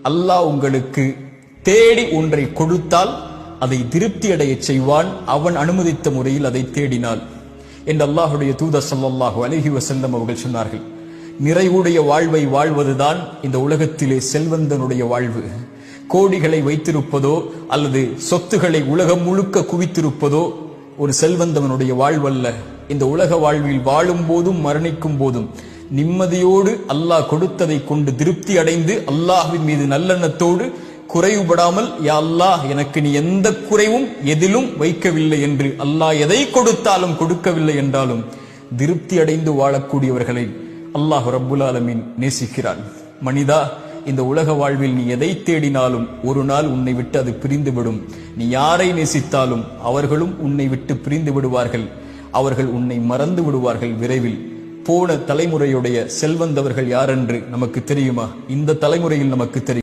அல்லாஹ் உங்களுக்கு தேடி ஒன்றை கொடுத்தால் அதை திருப்தி அடைய செய்வான், அவன் அனுமதித்த முறையில் அதை தேடினால் என்று அல்லாஹுடைய தூதர் ஸல்லல்லாஹு அலைஹி வஸல்லம் அவர்கள் சொன்னார்கள். நிறைவுடைய வாழ்வை வாழ்வதுதான் இந்த உலகத்திலே செல்வந்தனுடைய வாழ்வு. கோடிகளை வைத்திருப்பதோ அல்லது சொத்துக்களை உலகம் முழுக்க குவித்திருப்பதோ ஒரு செல்வந்தவனுடைய வாழ்வல்ல. இந்த உலக வாழ்வில் வாழும் போதும் மரணிக்கும் போதும் நிம்மதியோடு அல்லாஹ் கொடுத்ததை கொண்டு திருப்தி அடைந்து அல்லாஹ்வின் மீது நல்லெண்ணத்தோடு குறைவுபடாமல், யா அல்லாஹ் எனக்கு நீ எந்த குறைவும் எதிலும் வைக்கவில்லை என்று, அல்லாஹ் எதை கொடுத்தாலும் கொடுக்கவில்லை என்றாலும் திருப்தி அடைந்து வாழக்கூடியவர்களை அல்லாஹ் ரப்புல் ஆலமீன் நேசிக்கிறான். மனிதா, இந்த உலக வாழ்வில் நீ எதை தேடினாலும் ஒரு நாள் உன்னை விட்டு அது பிரிந்துவிடும். நீ யாரை நேசித்தாலும் அவர்களும் உன்னை விட்டு பிரிந்து விடுவார்கள். அவர்கள் உன்னை மறந்து விடுவார்கள் விரைவில். போன தலைமுறையுடைய செல்வந்தவர்கள் யாரென்று நமக்கு தெரியுமா? இந்த தலைமுறையில் நமக்கு தெரியும்.